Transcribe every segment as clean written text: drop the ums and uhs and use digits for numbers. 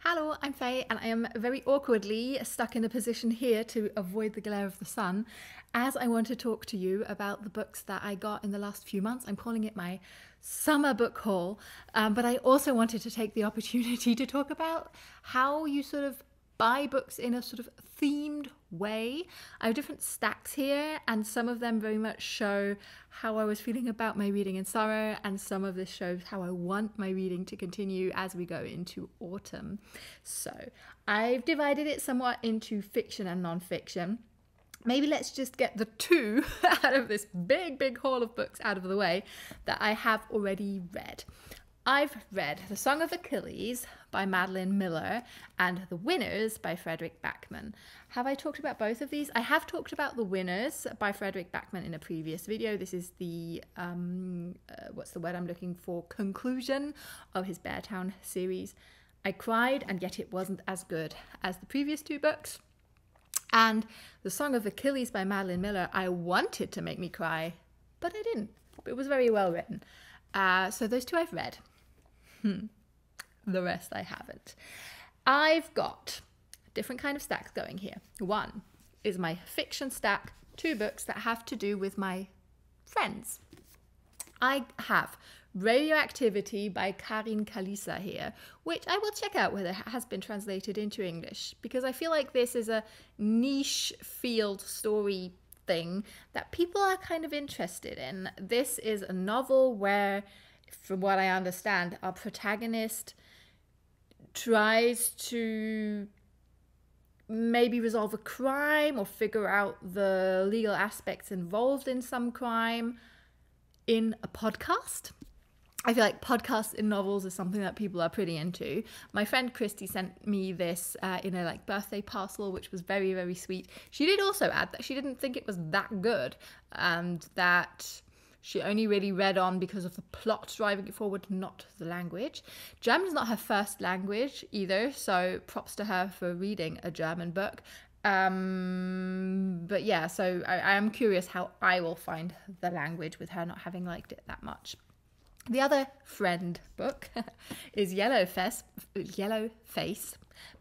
Hello, I'm Faye, and I am very awkwardly stuck in a position here to avoid the glare of the sun as I want to talk to you about the books that I got in the last few months. I'm calling it my summer book haul, but I also wanted to take the opportunity to talk about how you sort of buy books in a sort of themed way. I have different stacks here, and some of them very much show how I was feeling about my reading in summer, and some of this shows how I want my reading to continue as we go into autumn. So I've divided it somewhat into fiction and non-fiction. Maybe let's just get the two out of this big haul of books out of the way that I have already read. I've read The Song of Achilles by Madeline Miller and The Winners by Fredrik Backman. Have I talked about both of these? I have talked about The Winners by Fredrik Backman in a previous video. This is the, what's the word I'm looking for, conclusion of his Beartown series. I cried, and yet it wasn't as good as the previous two books. And The Song of Achilles by Madeline Miller, I wanted to make me cry, but I didn't. It was very well written. So those two I've read. The rest I haven't. I've got different kind of stacks going here. One is my fiction stack, two books that have to do with my friends. I have Radioactivity by Karin Kalisa here, which I will check out whether it has been translated into English, because I feel like this is a niche field story thing that people are kind of interested in. This is a novel where, from what I understand, our protagonist tries to maybe resolve a crime or figure out the legal aspects involved in some crime in a podcast. I feel like podcasts in novels is something that people are pretty into. My friend Christy sent me this in a birthday parcel, which was very sweet. She did also add that she didn't think it was that good, and that she only really read on because of the plot driving it forward, not the language. German's not her first language either, so props to her for reading a German book. But yeah, so I am curious how I will find the language with her not having liked it that much. The other friend book is Yellowface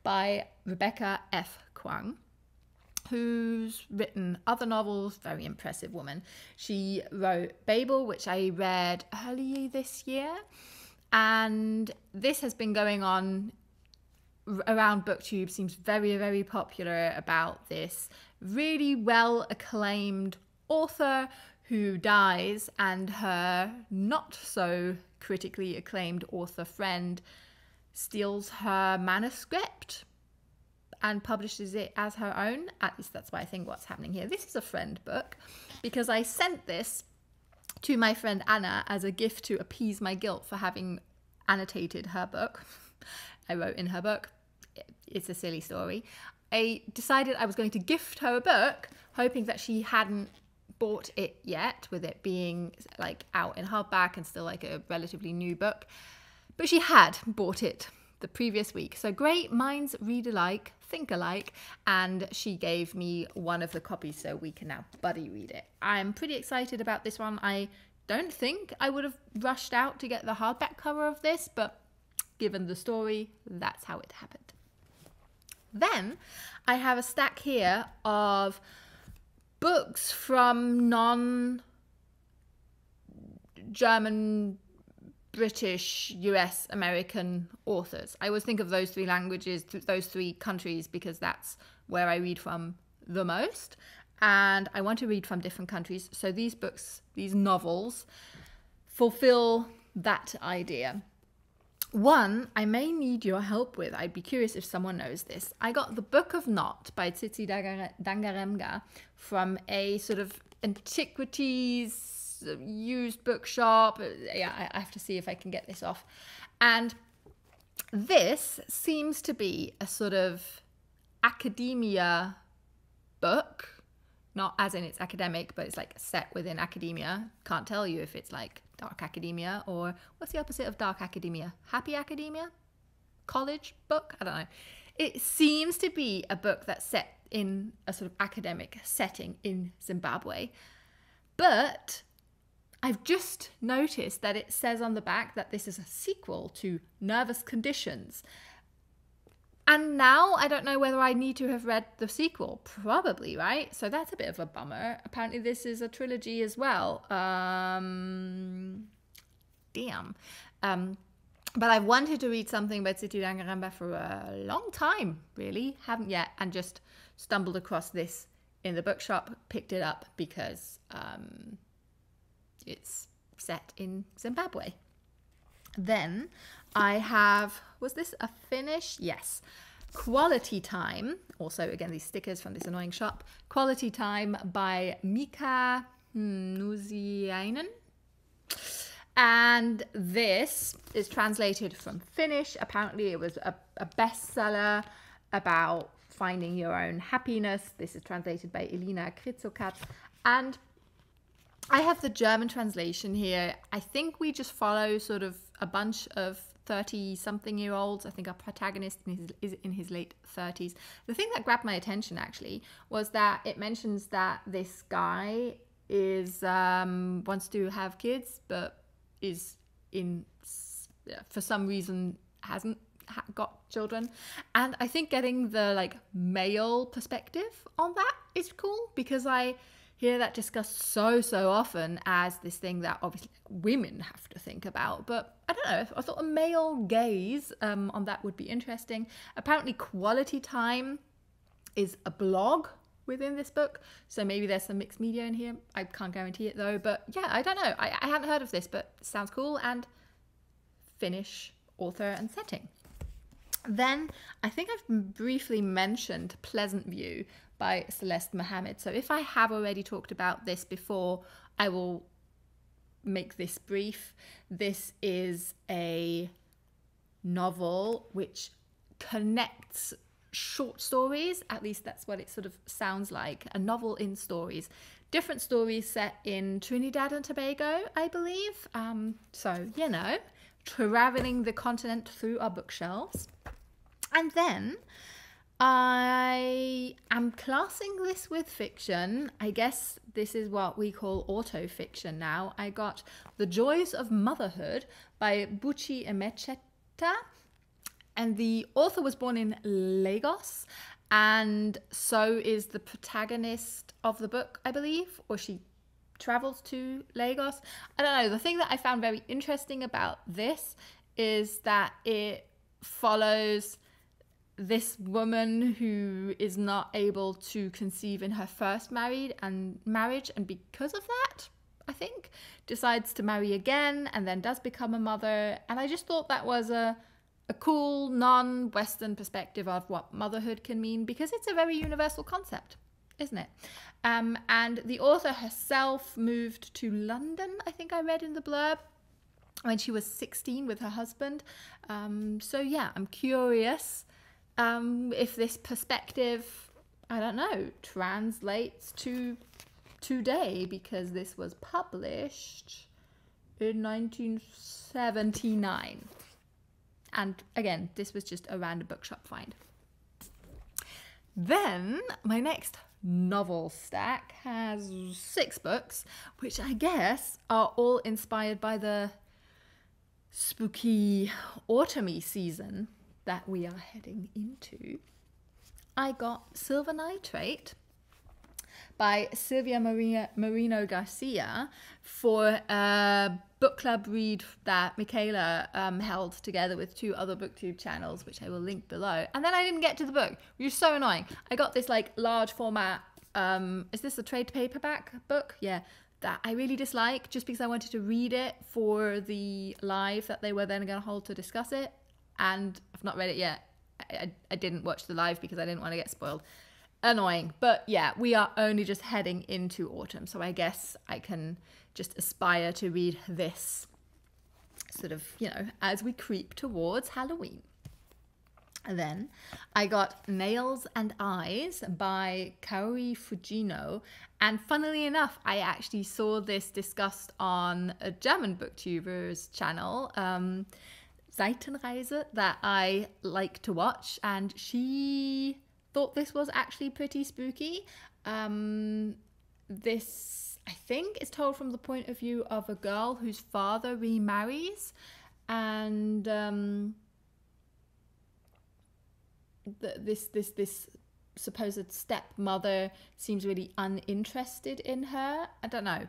by Rebecca F. Kuang, who's written other novels, very impressive woman. She wrote Babel, which I read earlier this year, and this has been going on around BookTube, seems very popular, about this really well acclaimed author who dies, and her not so critically acclaimed author friend steals her manuscript and publishes it as her own. At least that's what I think what's happening here. This is a friend book because I sent this to my friend Anna as a gift to appease my guilt for having annotated her book. I wrote in her book. It's a silly story. I decided I was going to gift her a book, hoping that she hadn't bought it yet, with it being out in hardback and still a relatively new book. But she had bought it the previous week. So great minds read alike, think alike, and she gave me one of the copies so we can now buddy read it. I'm pretty excited about this one. I don't think I would have rushed out to get the hardback cover of this, but given the story, that's how it happened. Then I have a stack here of books from non-German, British, US, American authors. I always think of those three languages, those three countries, because that's where I read from the most. And I want to read from different countries. So these books, these novels, fulfill that idea. One, I may need your help with. I'd be curious if someone knows this. I got The Book of Not by Tsitsi Dangarembga from a sort of antiquities used bookshop. Yeah, I have to see if I can get this off. And this seems to be a sort of academia book, not as in it's academic, but it's set within academia. Can't tell you if it's dark academia, or what's the opposite of dark academia? Happy academia? College book? I don't know. It seems to be a book that's set in a sort of academic setting in Zimbabwe. But I've just noticed that it says on the back that this is a sequel to Nervous Conditions. And now I don't know whether I need to have read the sequel. Probably, right? So that's a bit of a bummer. Apparently this is a trilogy as well. Damn. But I've wanted to read something by Tsitsi Dangarembga for a long time, really. Haven't yet, and just stumbled across this in the bookshop, picked it up because it's set in Zimbabwe. Then I have, was this a finish? Yes. Quality Time. Also, again, these stickers from this annoying shop. Quality Time by Miika Nousiainen. And this is translated from Finnish. Apparently it was a bestseller about finding your own happiness. This is translated by Elina Kritzokat. And I have the German translation here. I think we just follow sort of a bunch of 30-something-year-olds. I think our protagonist is in his late 30s. The thing that grabbed my attention, actually, was that it mentions that this guy is wants to have kids, but is for some reason hasn't got children. And I think getting the like male perspective on that is cool, because I hear that discussed so often as this thing that obviously women have to think about. But I don't know, I thought a male gaze on that would be interesting. Apparently Quality Time is a blog within this book, so maybe there's some mixed media in here. I can't guarantee it though, but yeah, I don't know. I hadn't heard of this, but it sounds cool. And Finnish author and setting. Then I think I've briefly mentioned Pleasant View by Celeste Mohammed. So if I have already talked about this before, I will make this brief. This is a novel which connects short stories, at least that's what it sort of sounds like, a novel in stories. Different stories set in Trinidad and Tobago, I believe. So, you know, traveling the continent through our bookshelves. And then I am classing this with fiction. I guess this is what we call autofiction now. I got The Joys of Motherhood by Buchi Emecheta. And the author was born in Lagos, and so is the protagonist of the book, I believe, or she travels to Lagos. I don't know. The thing that I found very interesting about this is that it follows this woman who is not able to conceive in her first marriage, and because of that, I think, decides to marry again and then does become a mother. And I just thought that was a cool non-Western perspective of what motherhood can mean, because it's a very universal concept, isn't it? And the author herself moved to London, I think I read in the blurb, when she was 16 with her husband. So yeah, I'm curious if this perspective, I don't know, translates to today, because this was published in 1979. And again, this was just a random bookshop find. Then my next novel stack has 6 books, which I guess are all inspired by the spooky autumny season that we are heading into. I got Silver Nitrate by Silvia Moreno-Garcia for a book club read that Michaela held together with 2 other booktube channels, which I will link below. And then I didn't get to the book, which is so annoying. I got this like large format, is this a trade paperback book? Yeah, that I really dislike, just because I wanted to read it for the live that they were then going to hold to discuss it. And I've not read it yet. I didn't watch the live because I didn't want to get spoiled. Annoying. But yeah, we are only just heading into autumn, so I guess I can just aspire to read this sort of, you know, as we creep towards Halloween. And then I got Nails and Eyes by Kaori Fujino, and funnily enough, I actually saw this discussed on a German booktuber's channel, Seitenreise, that I like to watch, and she thought this was actually pretty spooky. This, I think, is told from the point of view of a girl whose father remarries, and this supposed stepmother seems really uninterested in her. I don't know.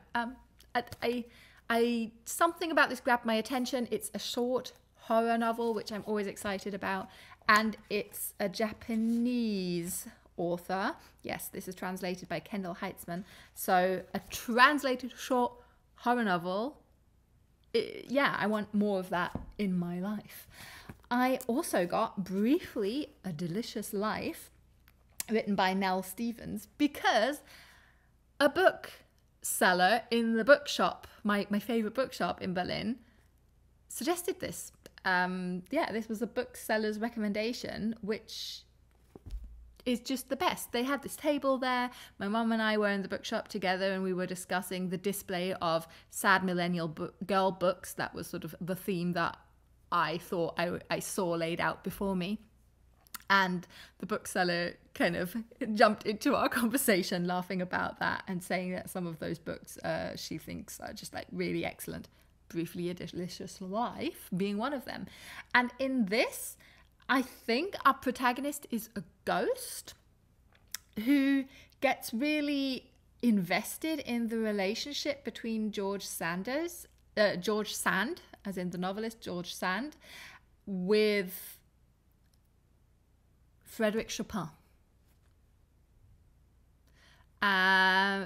I something about this grabbed my attention. It's a short horror novel, which I'm always excited about, and it's a Japanese author. Yes, this is translated by Kendall Heitzman. So a translated short horror novel. Yeah, I want more of that in my life. I also got briefly A Delicious Life, written by Nell Stevens, because a bookseller in the bookshop, my favorite bookshop in Berlin, suggested this. This was a bookseller's recommendation, which is just the best. They had this table there. My mum and I were in the bookshop together, and we were discussing the display of sad millennial girl books. That was sort of the theme that I thought I saw laid out before me. And the bookseller kind of jumped into our conversation, laughing about that and saying that some of those books she thinks are just like really excellent. Briefly A Delicious Life being one of them. And in this, I think our protagonist is a ghost who gets really invested in the relationship between George Sand, as in the novelist George Sand, with Frédéric Chopin.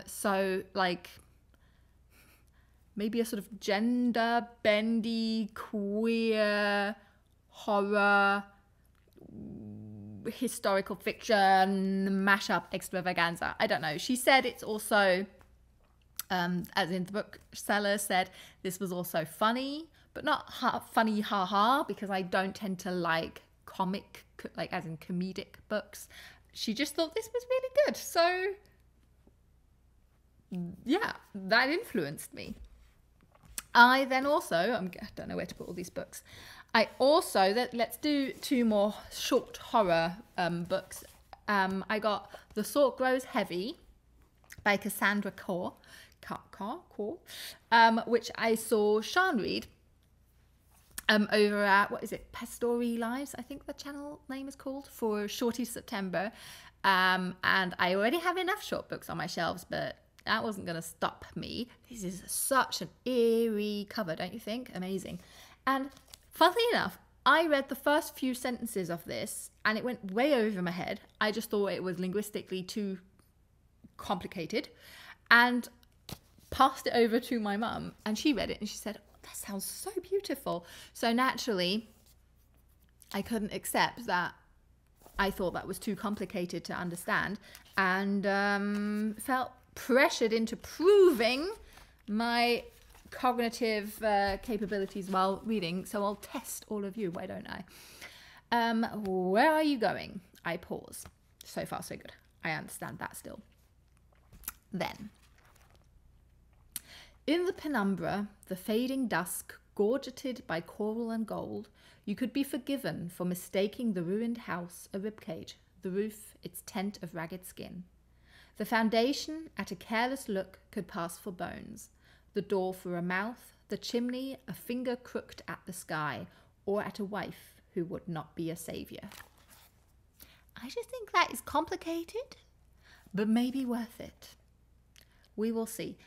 So like maybe a sort of gender bendy queer horror historical fiction mashup extravaganza. I don't know. She said it's also as in the bookseller said, this was also funny, but not funny haha, because I don't tend to like comic, like as in comedic books. She just thought this was really good. So yeah, that influenced me. I then also, I don't know where to put all these books. I also, let's do two more short horror books. I got The Salt Grows Heavy by Cassandra Khaw, which I saw Shann read over at, what is it, Pastori Lives, I think the channel name is called, for Shorty September. And I already have enough short books on my shelves, but that wasn't going to stop me. This is such an eerie cover, don't you think? Amazing. And funnily enough, I read the first few sentences of this and it went way over my head. I just thought it was linguistically too complicated and passed it over to my mum, and she read it and she said, oh, that sounds so beautiful. So naturally, I couldn't accept that I thought that was too complicated to understand, and felt pressured into proving my cognitive capabilities while reading. So I'll test all of you, why don't I? Where are you going? I pause. So far so good. I understand that still. Then, in the penumbra, the fading dusk, gorgeted by coral and gold, you could be forgiven for mistaking the ruined house a ribcage, the roof its tent of ragged skin. The foundation, at a careless look, could pass for bones, the door for a mouth, the chimney a finger crooked at the sky, or at a wife who would not be a saviour. I just think that is complicated, but maybe worth it. We will see.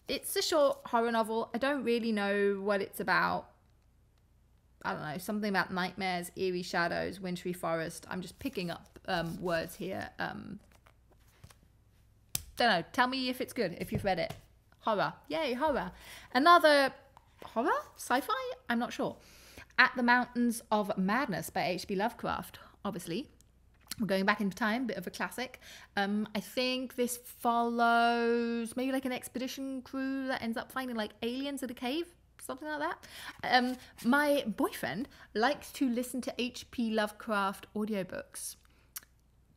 It's a short horror novel. I don't really know what it's about. I don't know, something about nightmares, eerie shadows, wintry forest. I'm just picking up words here. Don't know. Tell me if it's good, if you've read it. Horror. Yay, horror. Another horror? Sci-fi? I'm not sure. At the Mountains of Madness by H.P. Lovecraft, obviously. We're going back in time, bit of a classic. I think this follows maybe like an expedition crew that ends up finding like aliens in a cave, something like that. My boyfriend likes to listen to H.P. Lovecraft audiobooks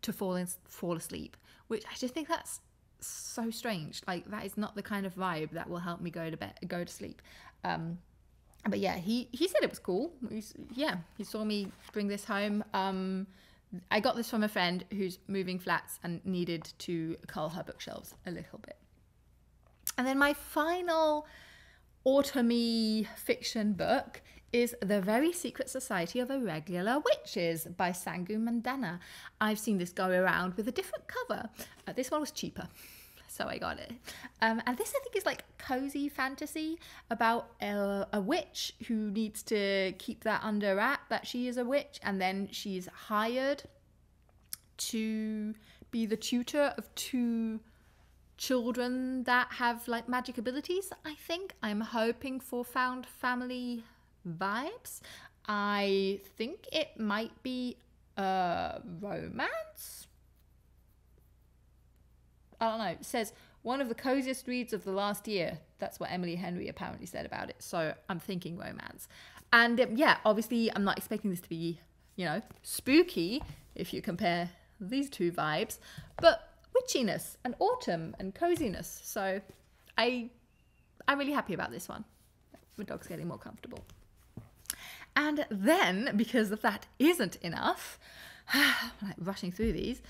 to fall asleep, which I just think that's so strange. Like, that is not the kind of vibe that will help me go to sleep. But yeah, he said it was cool. He saw me bring this home. I got this from a friend who's moving flats and needed to cull her bookshelves a little bit. And then my final autumny fiction book is The Very Secret Society of Irregular Witches by Sangu Mandanna. I've seen this go around with a different cover. This one was cheaper, so I got it. And this, I think, is like cozy fantasy about a witch who needs to keep that under wrap that she is a witch, and then she's hired to be the tutor of two children that have like magic abilities. I think I'm hoping for found family vibes. I think it might be a romance. I don't know. It says one of the coziest reads of the last year. That's what Emily Henry apparently said about it. So I'm thinking romance. And yeah, obviously I'm not expecting this to be, you know, spooky if you compare these two vibes, but witchiness and autumn and coziness. So I'm really happy about this one. The dog's getting more comfortable. And then, because if that isn't enough, like rushing through these,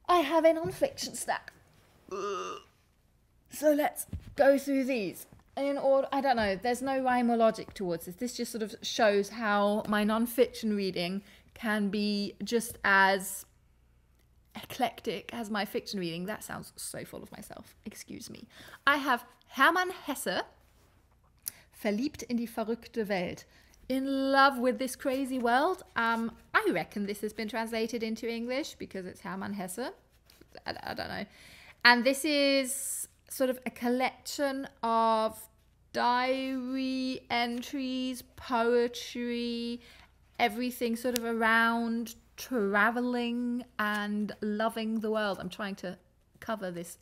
I have a non-fiction stack. So let's go through these in order. I don't know, there's no rhyme or logic towards this. This just sort of shows how my non-fiction reading can be just as eclectic as my fiction reading. That sounds so full of myself. Excuse me. I have Hermann Hesse, Verliebt in die verrückte Welt. In love with this crazy world. I reckon this has been translated into English because it's Hermann Hesse. I don't know. And this is sort of a collection of diary entries, poetry, everything sort of around traveling and loving the world. I'm trying to cover this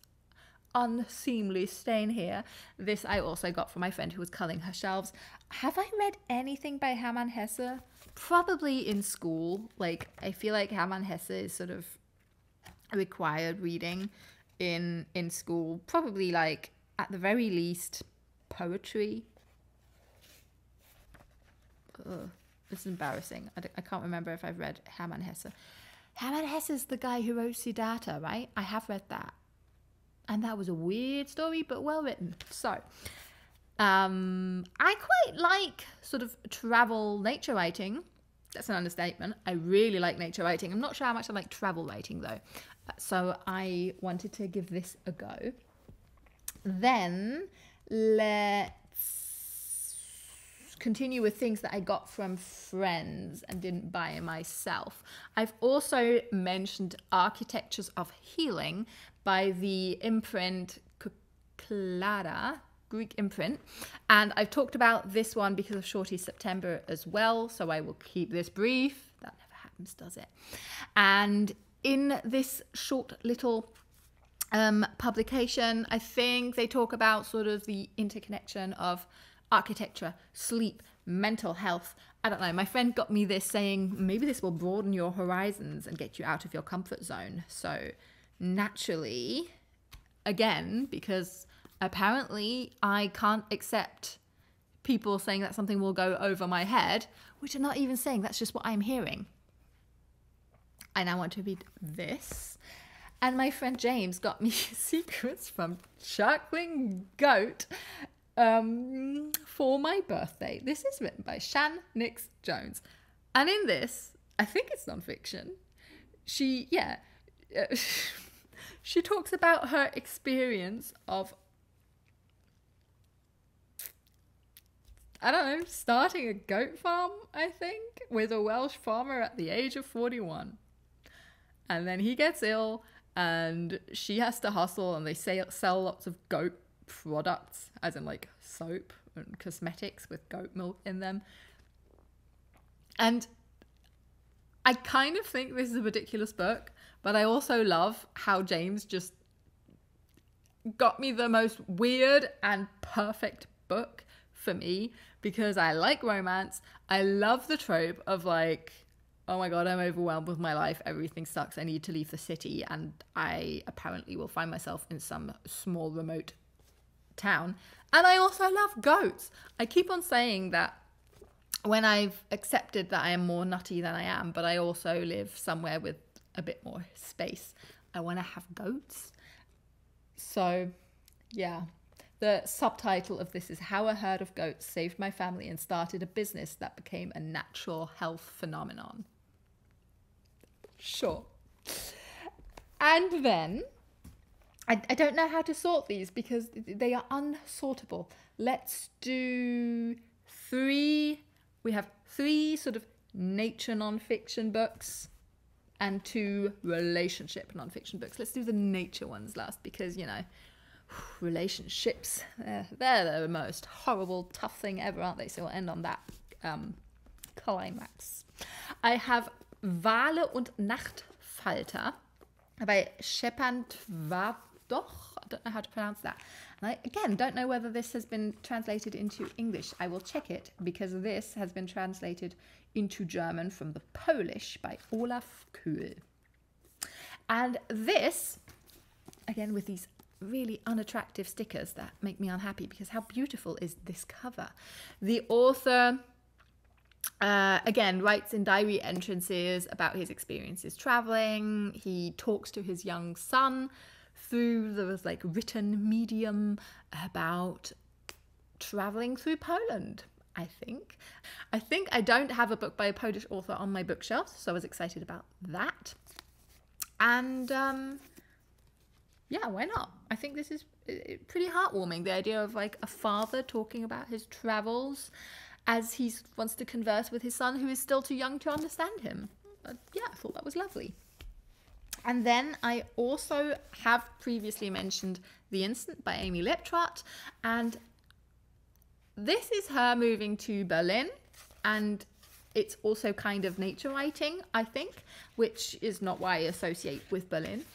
unseemly stain here. This I also got from my friend who was culling her shelves. Have I read anything by Hermann Hesse? Probably in school. Like, I feel like Hermann Hesse is sort of a required reading in school. Probably, like, at the very least, poetry. Ugh. This is embarrassing. I can't remember if I've read Hermann Hesse. Hermann Hesse is the guy who wrote Siddhartha, right? I have read that. And that was a weird story, but well written. So, I quite like sort of travel nature writing. That's an understatement. I really like nature writing. I'm not sure how much I like travel writing, though. So I wanted to give this a go. Then let's continue with things that I got from friends and didn't buy myself. I've also mentioned Architectures of Healing by the imprint Clara, Greek imprint. And I've talked about this one because of Shorty September as well, so I will keep this brief. That never happens, does it? And in this short little publication, I think they talk about sort of the interconnection of architecture, sleep, mental health. I don't know. My friend got me this saying maybe this will broaden your horizons and get you out of your comfort zone. So naturally, again, because apparently I can't accept people saying that something will go over my head, which are not even saying, that's just what I'm hearing. I now want to read this. And my friend James got me Secrets from Chuckling Goat for my birthday. This is written by Shann Nix Jones. And in this, I think it's non-fiction. She talks about her experience of, I don't know, starting a goat farm, I think, with a Welsh farmer at the age of 41. And then he gets ill and she has to hustle, and they sell lots of goat products, as in like soap and cosmetics with goat milk in them. And I kind of think this is a ridiculous book, but I also love how James just got me the most weird and perfect book for me, because I like romance. I love the trope of like, oh my god, I'm overwhelmed with my life, everything sucks, I need to leave the city, and I apparently will find myself in some small remote town. And I also love goats. I keep on saying that when I've accepted that I am more nutty than I am, but I also live somewhere with a bit more space, I want to have goats. So yeah, The subtitle of this is How a Herd of Goats Saved My Family and Started a Business That Became a Natural Health Phenomenon. Sure. And then, I don't know how to sort these because they are unsortable. Let's do 3. We have 3 sort of nature nonfiction books and 2 relationship nonfiction books. Let's do the nature ones last because, you know, relationships, they're the most horrible, tough thing ever, aren't they? So we'll end on that climax. I have Wale und Nachtfalter by Szczepan Twardoch. I don't know how to pronounce that. And I, again, don't know whether this has been translated into English. I will check it because this has been translated into German from the Polish by Olaf Kuhl. And this, again, with these really unattractive stickers that make me unhappy because how beautiful is this cover? The author, again, writes in diary entrances about his experiences traveling. He talks to his young son through the like written medium about traveling through Poland. I think I don't have a book by a Polish author on my bookshelf, so I was excited about that. And yeah, why not? I think this is pretty heartwarming. The idea of like a father talking about his travels as he wants to converse with his son who is still too young to understand him. Yeah, I thought that was lovely. And then I also have previously mentioned The Instant by Amy Liptrot. And this is her moving to Berlin. And it's also kind of nature writing, I think, which is not why I associate with Berlin.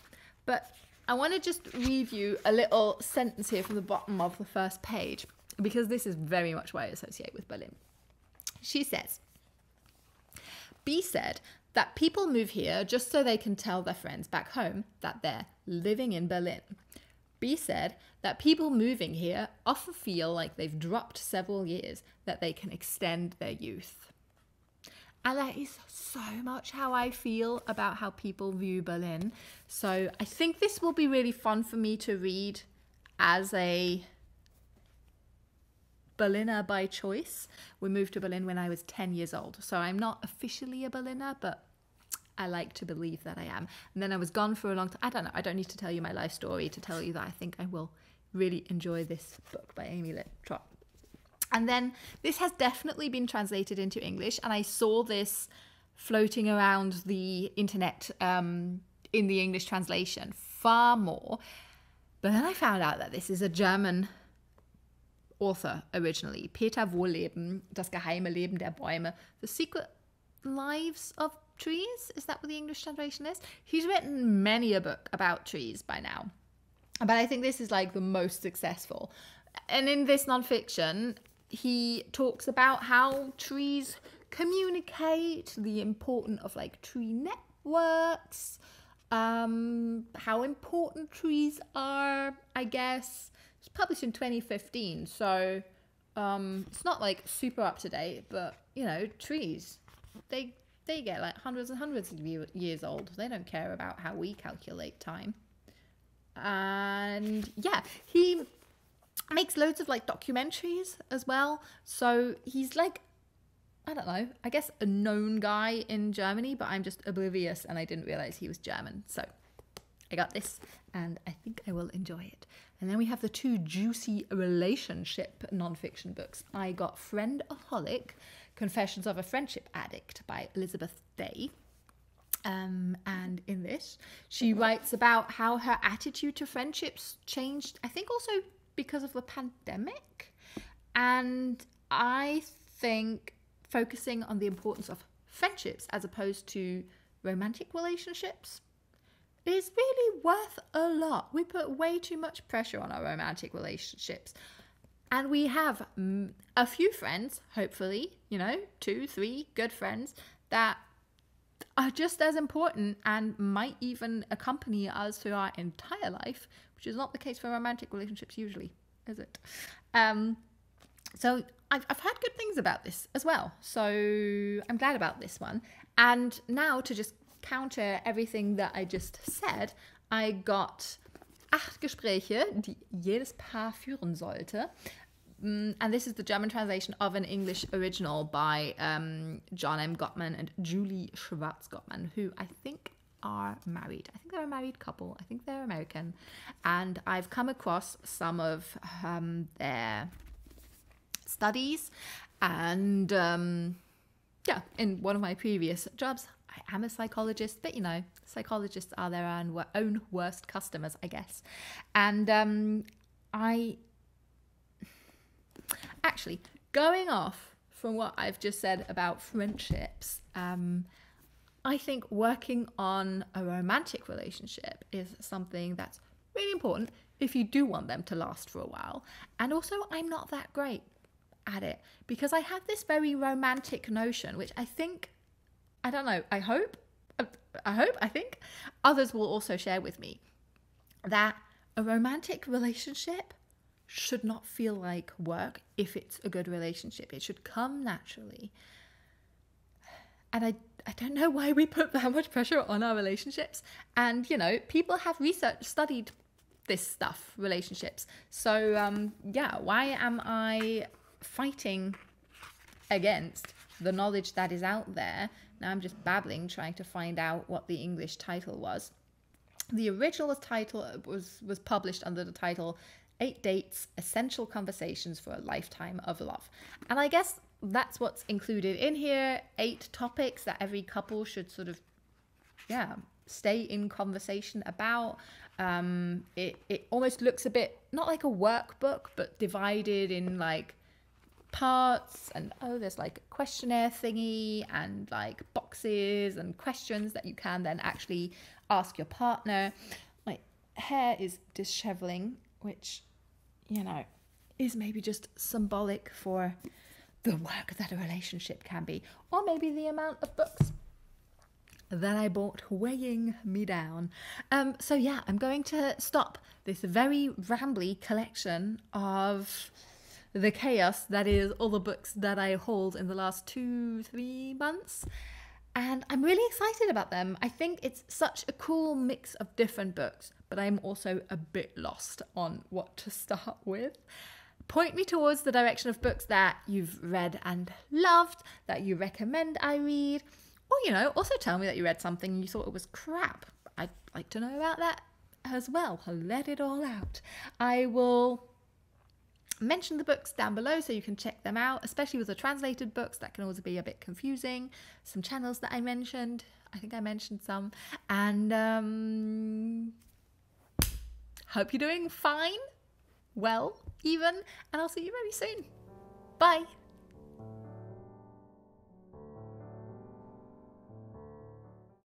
But I want to just read you a little sentence here from the bottom of the first page, because this is very much why I associate with Berlin. She says, B said that people move here just so they can tell their friends back home that they're living in Berlin. B said that people moving here often feel like they've dropped several years, that they can extend their youth. And that is so much how I feel about how people view Berlin. So I think this will be really fun for me to read as a Berliner by choice. We moved to Berlin when I was 10 years old. So I'm not officially a Berliner, but I like to believe that I am. And then I was gone for a long time. I don't know. I don't need to tell you my life story to tell you that I think I will really enjoy this book by Amy Liptrot. And then this has definitely been translated into English, and I saw this floating around the internet in the English translation far more. But then I found out that this is a German author originally. Peter Wohlleben, Das geheime Leben der Bäume, The Secret Lives of Trees. Is that what the English translation is? He's written many a book about trees by now, but I think this is like the most successful. And in this nonfiction, he talks about how trees communicate, the importance of like tree networks, how important trees are, I guess. It's published in 2015, so it's not like super up to date, but you know, trees, they get like hundreds and hundreds of years old. They don't care about how we calculate time. And yeah, he makes loads of like documentaries as well. So he's like, I don't know, I guess a known guy in Germany, but I'm just oblivious and I didn't realize he was German. So I got this and I think I will enjoy it. And then we have the 2 juicy relationship nonfiction books. I got Friendaholic, Confessions of a Friendship Addict by Elizabeth Day. And in this, she writes about how her attitude to friendships changed, I think also because of the pandemic. And I think focusing on the importance of friendships as opposed to romantic relationships is really worth a lot. We put way too much pressure on our romantic relationships. And we have a few friends, hopefully, you know, 2, 3 good friends that are just as important and might even accompany us through our entire life, which is not the case for romantic relationships usually, is it? So I've heard good things about this as well. So I'm glad about this one. And now to just counter everything that I just said, I got 8 Gespräche, die jedes Paar führen sollte. And this is the German translation of an English original by John M. Gottman and Julie Schwartz-Gottman, who I think are married. I think they're a married couple. I think they're American. And I've come across some of their studies. And yeah, in one of my previous jobs, I am a psychologist, but you know, psychologists are their own worst customers, I guess. And actually, going off from what I've just said about friendships, I think working on a romantic relationship is something that's really important if you do want them to last for a while. And also, I'm not that great at it because I have this very romantic notion, which I think, I don't know, I think others will also share with me, that a romantic relationship should not feel like work if it's a good relationship. It should come naturally. And I don't know why we put that much pressure on our relationships. And, you know, people have studied this stuff, relationships. So, yeah, why am I fighting against the knowledge that is out there? Now I'm just babbling, trying to find out what the English title was. The original title was published under the title 8 Dates, Essential Conversations for a Lifetime of Love. And I guess that's what's included in here. 8 topics that every couple should sort of, stay in conversation about. It almost looks a bit, not like a workbook, but divided in like parts. And there's like a questionnaire thingy and like boxes and questions that you can then actually ask your partner. My hair is disheveling, which, you know, is maybe just symbolic for the work that a relationship can be, or maybe the amount of books that I bought weighing me down. So yeah, I'm going to stop this very rambly collection of the chaos that is all the books that I hauled in the last 2-3 months. And I'm really excited about them. I think it's such a cool mix of different books, but I'm also a bit lost on what to start with. Point me towards the direction of books that you've read and loved, that you recommend I read. Or, you know, also tell me that you read something and you thought it was crap. I'd like to know about that as well. Let it all out. I will mention the books down below so you can check them out, especially with the translated books. That can always be a bit confusing. Some channels that I mentioned. I think I mentioned some. And hope you're doing fine, well, even, and I'll see you very soon. Bye.